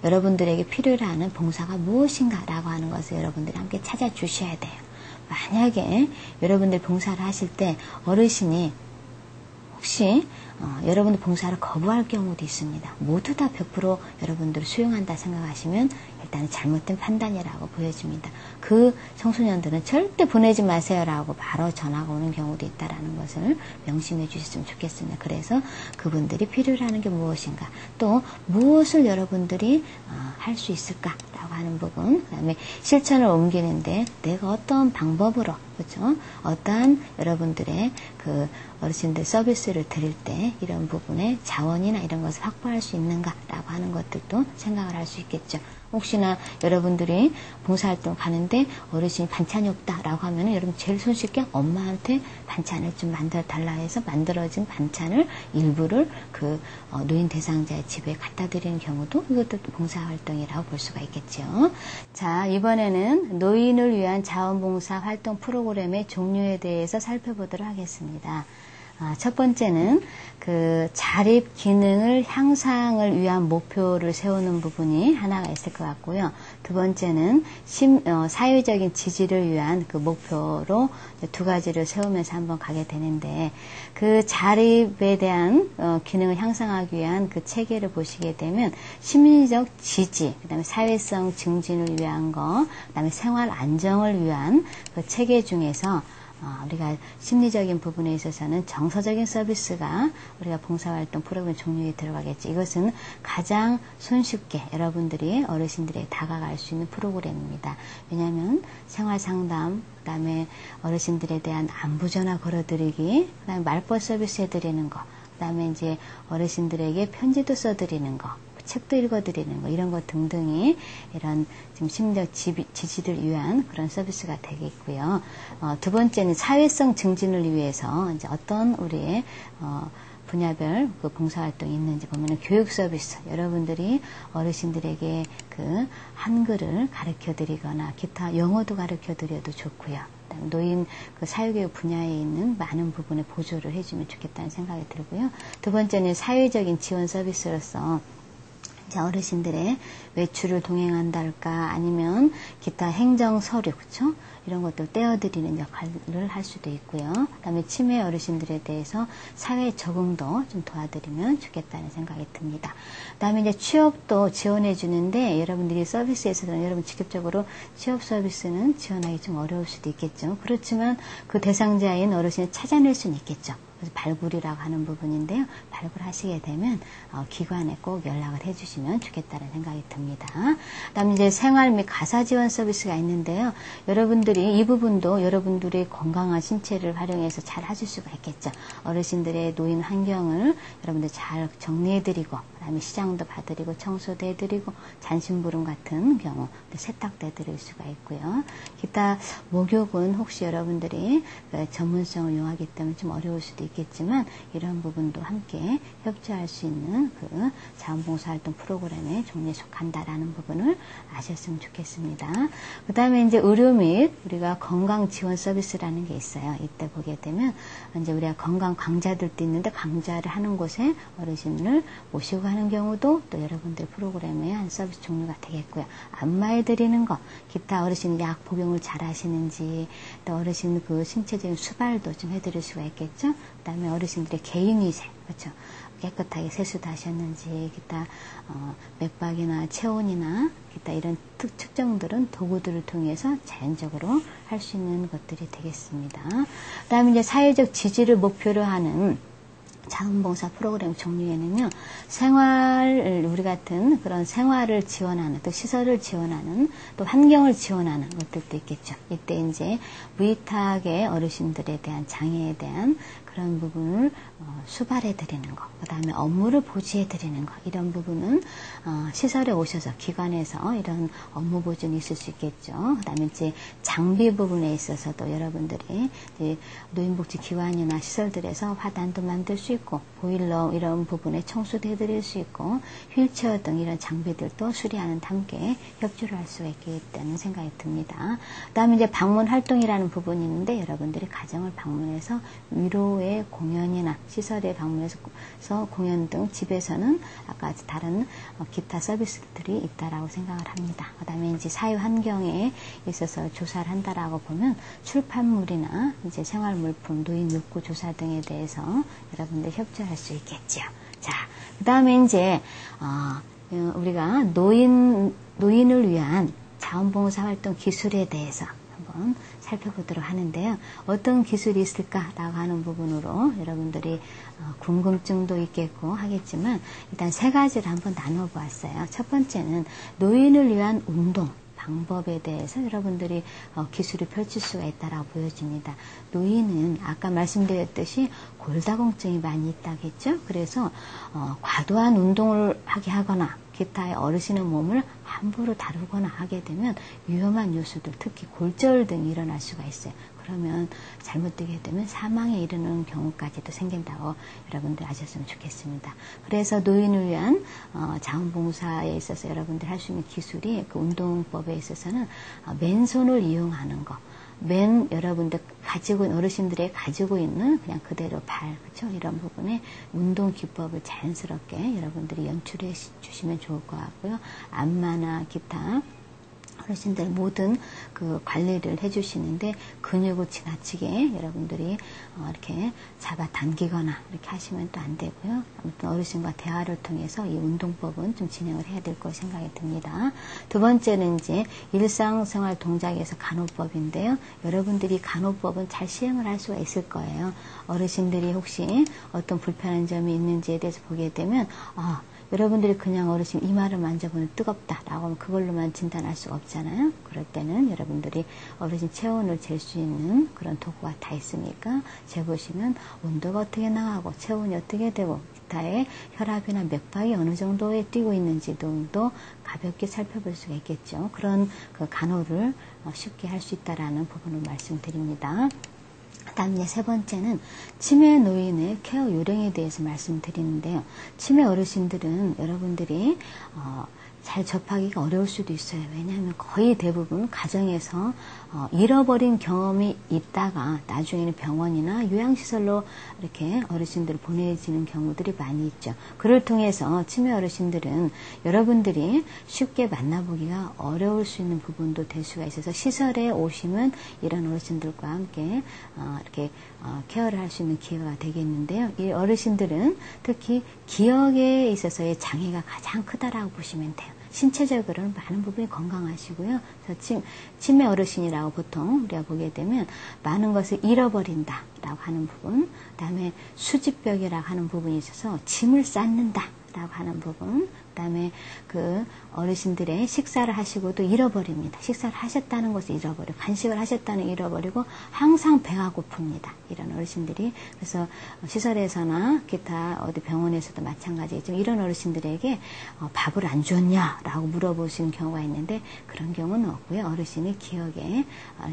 여러분들에게 필요로 하는 봉사가 무엇인가라고 하는 것을 여러분들이 함께 찾아주셔야 돼요. 만약에 여러분들 봉사를 하실 때 어르신이 혹시 여러분들 봉사를 거부할 경우도 있습니다. 모두 다 100% 여러분들을 수용한다 생각하시면 일단 잘못된 판단이라고 보여집니다. 그 청소년들은 절대 보내지 마세요라고 바로 전화가 오는 경우도 있다는 것을 명심해 주셨으면 좋겠습니다. 그래서 그분들이 필요로 하는 게 무엇인가, 또 무엇을 여러분들이 할 수 있을까라고 하는 부분, 그 다음에 실천을 옮기는데 내가 어떤 방법으로, 그렇죠? 어떠한 여러분들의 그 어르신들 서비스를 드릴 때 이런 부분에 자원이나 이런 것을 확보할 수 있는가라고 하는 것들도 생각을 할 수 있겠죠. 혹시나 여러분들이 봉사활동 가는데 어르신이 반찬이 없다라고 하면 여러분 제일 손쉽게 엄마한테 반찬을 좀 만들어 달라 해서 만들어진 반찬을 일부를 그 노인 대상자의 집에 갖다 드리는 경우도, 이것도 봉사활동이라고 볼 수가 있겠죠. 자, 이번에는 노인을 위한 자원봉사 활동 프로그램의 종류에 대해서 살펴보도록 하겠습니다. 첫 번째는 그 자립 기능을 향상을 위한 목표를 세우는 부분이 하나가 있을 것 같고요. 두 번째는 사회적인 지지를 위한 그 목표로 두 가지를 세우면서 한번 가게 되는데, 그 자립에 대한 기능을 향상하기 위한 그 체계를 보시게 되면 심리적 지지, 그다음에 사회성 증진을 위한 거, 그다음에 생활 안정을 위한 그 체계 중에서 우리가 심리적인 부분에 있어서는 정서적인 서비스가 우리가 봉사활동 프로그램 종류에 들어가겠죠. 이것은 가장 손쉽게 여러분들이 어르신들에게 다가갈 수 있는 프로그램입니다. 왜냐하면 생활상담, 그 다음에 어르신들에 대한 안부전화 걸어드리기, 그 다음에 말벗 서비스 해드리는 거, 그 다음에 이제 어르신들에게 편지도 써드리는 거, 책도 읽어드리는 거, 이런 것 등등이 이런 지금 심리적 지지를 위한 그런 서비스가 되겠고요. 두 번째는 사회성 증진을 위해서 이제 어떤 우리의 분야별 그 봉사활동이 있는지 보면은 교육 서비스, 여러분들이 어르신들에게 그 한글을 가르쳐 드리거나 기타 영어도 가르쳐 드려도 좋고요. 노인 그 사회교육 분야에 있는 많은 부분에 보조를 해주면 좋겠다는 생각이 들고요. 두 번째는 사회적인 지원 서비스로서 어르신들의 외출을 동행한달까, 아니면 기타 행정 서류, 그렇죠? 이런 것들 떼어드리는 역할을 할 수도 있고요. 그다음에 치매 어르신들에 대해서 사회 적응도 좀 도와드리면 좋겠다는 생각이 듭니다. 그다음에 이제 취업도 지원해 주는데, 여러분들이 서비스에서는 여러분 직접적으로 취업 서비스는 지원하기 좀 어려울 수도 있겠죠. 그렇지만 그 대상자인 어르신을 찾아낼 수는 있겠죠. 그래서 발굴이라고 하는 부분인데요. 발굴하시게 되면 기관에 꼭 연락을 해주시면 좋겠다는 생각이 듭니다. 그다음에 이제 생활 및 가사 지원 서비스가 있는데요. 여러분들이 이 부분도 여러분들의 건강한 신체를 활용해서 잘 하실 수가 있겠죠. 어르신들의 노인 환경을 여러분들 잘 정리해드리고, 그다음에 시장도 봐드리고 청소도 해드리고 잔심부름 같은 경우 세탁도 해드릴 수가 있고요. 기타 목욕은 혹시 여러분들이 전문성을 이용하기 때문에 좀 어려울 수도 있겠지만 이런 부분도 함께 협조할 수 있는 그 자원봉사활동 프로그램에 종류에 속한다라는 부분을 아셨으면 좋겠습니다. 그 다음에 이제 의료 및 우리가 건강 지원 서비스라는 게 있어요. 이때 보게 되면 이제 우리가 건강 강좌들도 있는데 강좌를 하는 곳에 어르신을 모시고 하는 경우도 또 여러분들 프로그램의 한 서비스 종류가 되겠고요. 안마해 드리는 거, 기타 어르신 약 복용을 잘 하시는지, 또 어르신 그 신체적인 수발도 좀 해드릴 수가 있겠죠. 그 다음에 어르신들의 개인위생, 그렇죠. 깨끗하게 세수도 하셨는지, 기타 맥박이나 체온이나 기타 이런 측정들은 도구들을 통해서 자연적으로 할 수 있는 것들이 되겠습니다. 그 다음에 이제 사회적 지지를 목표로 하는 자원봉사 프로그램 종류에는요, 우리 같은 그런 생활을 지원하는, 또 시설을 지원하는, 또 환경을 지원하는 것들도 있겠죠. 이때 이제 무위탁의 어르신들에 대한 장애에 대한 그런 부분을 수발해 드리는 거, 그 다음에 업무를 보조해 드리는 거, 이런 부분은 시설에 오셔서 기관에서 이런 업무 보조는 있을 수 있겠죠. 그 다음에 이제 장비 부분에 있어서도 여러분들이 이제 노인복지기관이나 시설들에서 화단도 만들 수 있고, 보일러 이런 부분에 청소도 해드릴 수 있고, 휠체어 등 이런 장비들도 수리하는 함께 협조를 할 수가 있겠다는 생각이 듭니다. 그 다음에 이제 방문 활동이라는 부분이 있는데, 여러분들이 가정을 방문해서 위로의 공연이나 시설에 방문해서 공연 등 집에서는 아까 다른 기타 서비스들이 있다라고 생각을 합니다. 그 다음에 이제 사회 환경에 있어서 조사를 한다라고 보면 출판물이나 이제 생활물품, 노인 욕구 조사 등에 대해서 여러분들 협조할 수 있겠죠. 자, 그 다음에 이제 우리가 노인을 위한 자원봉사 활동 기술에 대해서 한번 살펴보도록 하는데요. 어떤 기술이 있을까라고 하는 부분으로 여러분들이 궁금증도 있겠고 하겠지만 일단 세 가지를 한번 나눠보았어요. 첫 번째는 노인을 위한 운동 방법에 대해서 여러분들이 기술을 펼칠 수가 있다라고 보여집니다. 노인은 아까 말씀드렸듯이 골다공증이 많이 있다겠죠. 그래서 과도한 운동을 하게 하거나 기타의 어르신의 몸을 함부로 다루거나 하게 되면 위험한 요소들, 특히 골절 등이 일어날 수가 있어요. 그러면 잘못되게 되면 사망에 이르는 경우까지도 생긴다고 여러분들 아셨으면 좋겠습니다. 그래서 노인을 위한 자원봉사에 있어서 여러분들 할 수 있는 기술이 그 운동법에 있어서는 맨손을 이용하는 거, 여러분들 어르신들이 가지고 있는 그냥 그대로 발, 그렇죠? 이런 부분에 운동 기법을 자연스럽게 여러분들이 연출해 주시면 좋을 것 같고요. 안마나 기타 어르신들 모든 그 관리를 해주시는데 근육을 지나치게 여러분들이 이렇게 잡아당기거나 이렇게 하시면 또 안 되고요. 아무튼 어르신과 대화를 통해서 이 운동법은 좀 진행을 해야 될 거 생각이 듭니다. 두 번째는 이제 일상생활 동작에서 간호법인데요. 여러분들이 간호법은 잘 시행을 할 수가 있을 거예요. 어르신들이 혹시 어떤 불편한 점이 있는지에 대해서 보게 되면 여러분들이 그냥 어르신 이마를 만져보면 뜨겁다라고 하면 그걸로만 진단할 수가 없잖아요. 그럴 때는 여러분들이 어르신 체온을 잴 수 있는 그런 도구가 다 있으니까 재보시면 온도가 어떻게 나가고 체온이 어떻게 되고 기타의 혈압이나 맥박이 어느 정도에 뛰고 있는지 등도 가볍게 살펴볼 수가 있겠죠. 그런 그 간호를 쉽게 할 수 있다라는 부분을 말씀드립니다. 그 다음에 세 번째는 치매 노인의 케어 요령에 대해서 말씀드리는데요. 치매 어르신들은 여러분들이 잘 접하기가 어려울 수도 있어요. 왜냐하면 거의 대부분 가정에서 잃어버린 경험이 있다가 나중에는 병원이나 요양시설로 이렇게 어르신들을 보내지는 경우들이 많이 있죠. 그를 통해서 치매 어르신들은 여러분들이 쉽게 만나보기가 어려울 수 있는 부분도 될 수가 있어서 시설에 오시면 이런 어르신들과 함께 이렇게 케어를 할 수 있는 기회가 되겠는데요. 이 어르신들은 특히 기억에 있어서의 장애가 가장 크다라고 보시면 돼요. 신체적으로는 많은 부분이 건강하시고요. 그래서 치매 어르신이라고 보통 우리가 보게 되면 많은 것을 잃어버린다라고 하는 부분, 그다음에 수집벽이라고 하는 부분이 있어서 짐을 쌓는다. 라고 하는 부분, 그 다음에 그 어르신들의 식사를 하시고도 잃어버립니다. 식사를 하셨다는 것을 잃어버리고, 간식을 하셨다는 걸 잃어버리고, 항상 배가 고픕니다. 이런 어르신들이. 그래서 시설에서나 기타 어디 병원에서도 마찬가지겠지만, 이런 어르신들에게 밥을 안 줬냐? 라고 물어보시는 경우가 있는데, 그런 경우는 없고요. 어르신이 기억에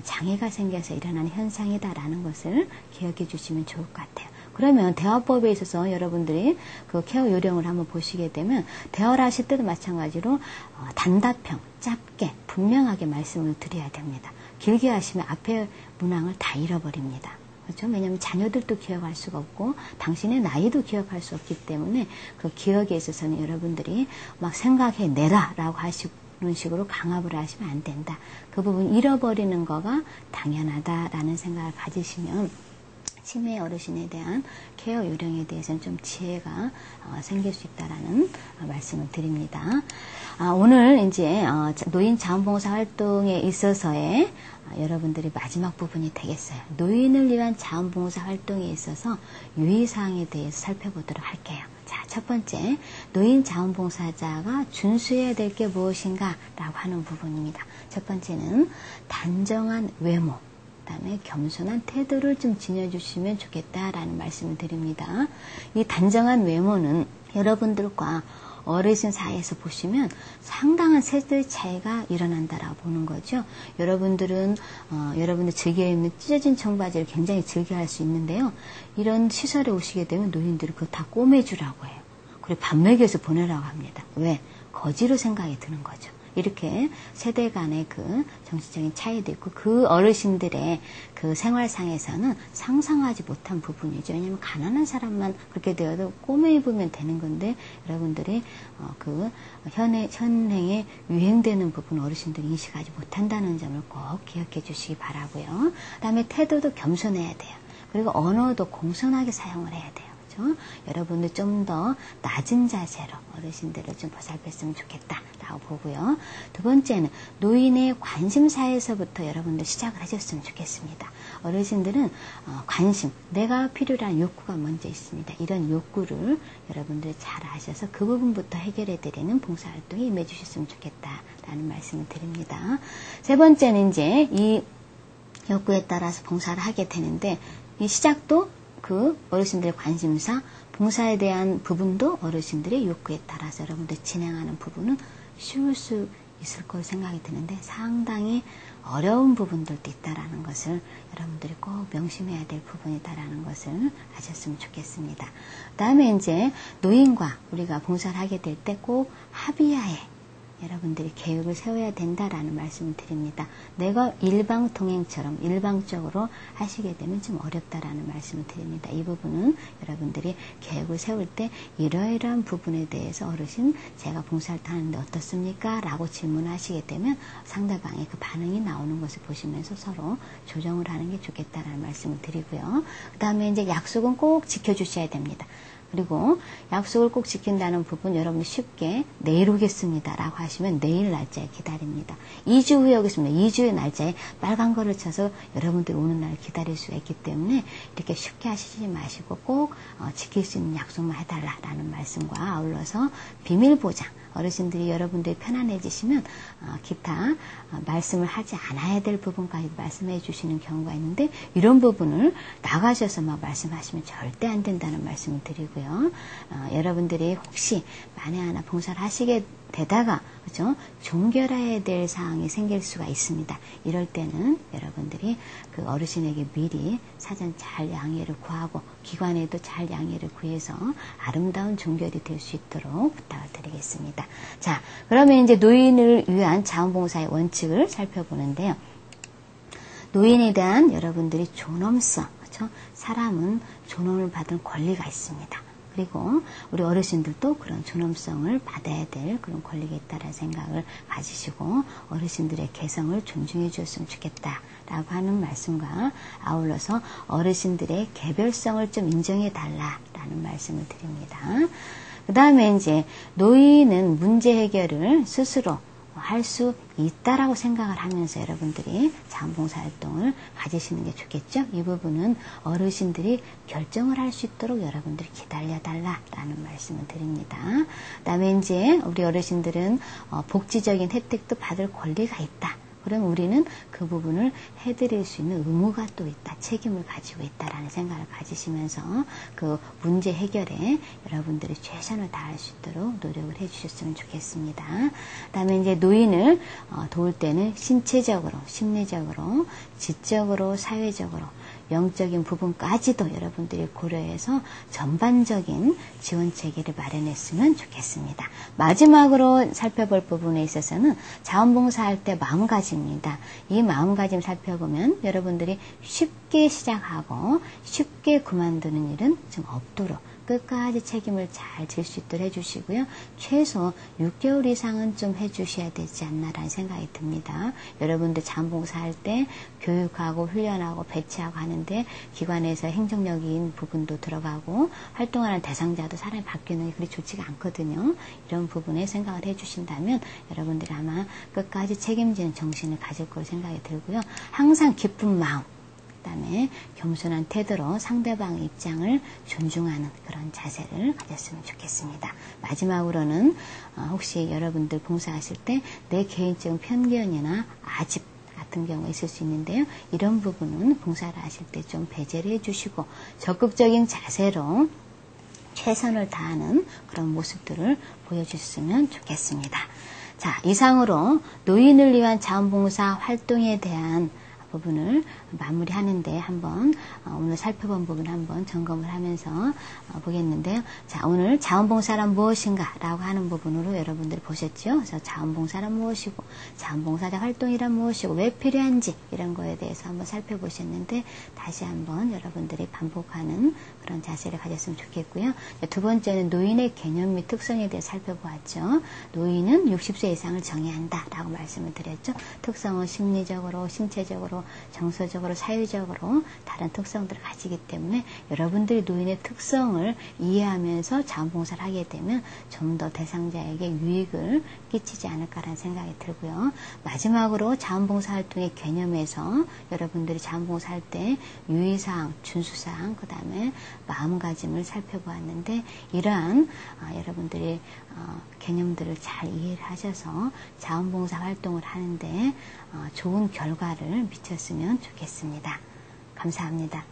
장애가 생겨서 일어나는 현상이다라는 것을 기억해 주시면 좋을 것 같아요. 그러면 대화법에 있어서 여러분들이 그 케어 요령을 한번 보시게 되면 대화를 하실 때도 마찬가지로 단답형, 짧게, 분명하게 말씀을 드려야 됩니다. 길게 하시면 앞에 문항을 다 잃어버립니다. 그렇죠? 왜냐하면 자녀들도 기억할 수가 없고 당신의 나이도 기억할 수 없기 때문에 그 기억에 있어서는 여러분들이 막 생각해내라 라고 하시고 그런 식으로 강압을 하시면 안 된다. 그 부분 잃어버리는 거가 당연하다라는 생각을 가지시면 치매 어르신에 대한 케어 요령에 대해서는 좀 지혜가 생길 수 있다라는 말씀을 드립니다. 오늘 이제 노인 자원봉사 활동에 있어서의 여러분들이 마지막 부분이 되겠어요. 노인을 위한 자원봉사 활동에 있어서 유의사항에 대해서 살펴보도록 할게요. 자, 첫 번째, 노인 자원봉사자가 준수해야 될 게 무엇인가 라고 하는 부분입니다. 첫 번째는 단정한 외모, 그 다음에 겸손한 태도를 좀 지녀주시면 좋겠다라는 말씀을 드립니다. 이 단정한 외모는 여러분들과 어르신 사이에서 보시면 상당한 세대 차이가 일어난다라고 보는 거죠. 여러분들은 여러분들 즐겨 입는 찢어진 청바지를 굉장히 즐겨할 수 있는데요. 이런 시설에 오시게 되면 노인들이 그거 다 꼬매주라고 해요. 그리고 밥 먹여서 보내라고 합니다. 왜? 거지로 생각이 드는 거죠. 이렇게 세대 간의 그 정신적인 차이도 있고 그 어르신들의 그 생활상에서는 상상하지 못한 부분이죠. 왜냐하면 가난한 사람만 그렇게 되어도 꼬매 입으면 되는 건데 여러분들이 그 현행에 유행되는 부분 어르신들이 인식하지 못한다는 점을 꼭 기억해 주시기 바라고요. 그 다음에 태도도 겸손해야 돼요. 그리고 언어도 공손하게 사용을 해야 돼요. 여러분들 좀 더 낮은 자세로 어르신들을 좀 보살폈으면 좋겠다라고 보고요. 두 번째는 노인의 관심사에서부터 여러분들 시작을 해줬으면 좋겠습니다. 어르신들은 관심, 내가 필요한 욕구가 먼저 있습니다. 이런 욕구를 여러분들이 잘 아셔서 그 부분부터 해결해드리는 봉사활동에 임해주셨으면 좋겠다라는 말씀을 드립니다. 세 번째는 이제 이 욕구에 따라서 봉사를 하게 되는데 이 시작도 그 어르신들의 관심사, 봉사에 대한 부분도 어르신들의 욕구에 따라서 여러분들 진행하는 부분은 쉬울 수 있을 거로 생각이 드는데 상당히 어려운 부분들도 있다라는 것을 여러분들이 꼭 명심해야 될 부분이다라는 것을 아셨으면 좋겠습니다. 그 다음에 이제 노인과 우리가 봉사를 하게 될 때 꼭 합의하에 여러분들이 계획을 세워야 된다라는 말씀을 드립니다. 내가 일방통행처럼 일방적으로 하시게 되면 좀 어렵다라는 말씀을 드립니다. 이 부분은 여러분들이 계획을 세울 때 이러이러한 부분에 대해서 어르신 제가 봉사활동 하는데 어떻습니까? 라고 질문하시게 되면 상대방의 그 반응이 나오는 것을 보시면서 서로 조정을 하는 게 좋겠다라는 말씀을 드리고요. 그 다음에 이제 약속은 꼭 지켜주셔야 됩니다. 그리고 약속을 꼭 지킨다는 부분 여러분이 쉽게 내일 오겠습니다 라고 하시면 내일 날짜에 기다립니다. 2주 후에 오겠습니다. 2주의 날짜에 빨간 거를 쳐서 여러분들이 오는 날 기다릴 수가 있기 때문에 이렇게 쉽게 하시지 마시고 꼭 지킬 수 있는 약속만 해달라라는 말씀과 아울러서 비밀 보장, 어르신들이 여러분들이 편안해지시면 기타 말씀을 하지 않아야 될 부분까지 말씀해 주시는 경우가 있는데 이런 부분을 나가셔서 막 말씀하시면 절대 안 된다는 말씀을 드리고요. 여러분들이 혹시 만에 하나 봉사를 하시게 되다가 그렇죠? 종결해야 될 사항이 생길 수가 있습니다. 이럴 때는 여러분들이 그 어르신에게 미리 사전 잘 양해를 구하고 기관에도 잘 양해를 구해서 아름다운 종결이 될 수 있도록 부탁을 드리겠습니다. 자, 그러면 이제 노인을 위한 자원봉사의 원칙을 살펴보는데요. 노인에 대한 여러분들이 존엄성, 그렇죠? 사람은 존엄을 받을 권리가 있습니다. 그리고 우리 어르신들도 그런 존엄성을 받아야 될 그런 권리가 있다는 생각을 가지시고 어르신들의 개성을 존중해 주었으면 좋겠다라고 하는 말씀과 아울러서 어르신들의 개별성을 좀 인정해 달라라는 말씀을 드립니다. 그 다음에 이제 노인은 문제 해결을 스스로 할 수 있다라고 생각을 하면서 여러분들이 자원봉사활동을 가지시는 게 좋겠죠. 이 부분은 어르신들이 결정을 할 수 있도록 여러분들이 기다려달라라는 말씀을 드립니다. 그 다음에 이제 우리 어르신들은 복지적인 혜택도 받을 권리가 있다. 그럼 우리는 그 부분을 해드릴 수 있는 의무가 또 있다. 책임을 가지고 있다라는 생각을 가지시면서 그 문제 해결에 여러분들이 최선을 다할 수 있도록 노력을 해주셨으면 좋겠습니다. 그 다음에 이제 노인을 도울 때는 신체적으로, 심리적으로, 지적으로, 사회적으로 영적인 부분까지도 여러분들이 고려해서 전반적인 지원 체계를 마련했으면 좋겠습니다. 마지막으로 살펴볼 부분에 있어서는 자원봉사할 때 마음가짐입니다. 이 마음가짐 살펴보면 여러분들이 쉽게 시작하고 쉽게 그만두는 일은 좀 없도록 끝까지 책임을 잘 질 수 있도록 해주시고요. 최소 6개월 이상은 좀 해주셔야 되지 않나라는 생각이 듭니다. 여러분들 자원봉사할 때 교육하고 훈련하고 배치하고 하는데 기관에서 행정력인 부분도 들어가고 활동하는 대상자도 사람이 바뀌는 게 그리 좋지가 않거든요. 이런 부분에 생각을 해주신다면 여러분들이 아마 끝까지 책임지는 정신을 가질 거로 생각이 들고요. 항상 기쁜 마음, 그 다음에 겸손한 태도로 상대방의 입장을 존중하는 그런 자세를 가졌으면 좋겠습니다. 마지막으로는 혹시 여러분들 봉사하실 때 내 개인적인 편견이나 아집 같은 경우가 있을 수 있는데요. 이런 부분은 봉사를 하실 때 좀 배제를 해주시고 적극적인 자세로 최선을 다하는 그런 모습들을 보여주셨으면 좋겠습니다. 자, 이상으로 노인을 위한 자원봉사 활동에 대한 부분을 마무리하는데 한번 오늘 살펴본 부분 한번 점검을 하면서 보겠는데요. 자, 오늘 자원봉사란 무엇인가 라고 하는 부분으로 여러분들이 보셨죠. 그래서 자원봉사란 무엇이고 자원봉사자 활동이란 무엇이고 왜 필요한지 이런 거에 대해서 한번 살펴보셨는데 다시 한번 여러분들이 반복하는 그런 자세를 가졌으면 좋겠고요. 두 번째는 노인의 개념 및 특성에 대해 살펴보았죠. 노인은 60세 이상을 정해야 한다 라고 말씀을 드렸죠. 특성은 심리적으로 신체적으로 정서적으로 사회적으로 다른 특성들을 가지기 때문에 여러분들이 노인의 특성을 이해하면서 자원봉사를 하게 되면 좀 더 대상자에게 유익을 끼치지 않을까라는 생각이 들고요. 마지막으로 자원봉사 활동의 개념에서 여러분들이 자원봉사할 때 유의사항, 준수사항, 그 다음에 마음가짐을 살펴보았는데 이러한 여러분들이 개념들을 잘 이해를 하셔서 자원봉사 활동을 하는데 좋은 결과를 미쳤으면 좋겠습니다. 감사합니다.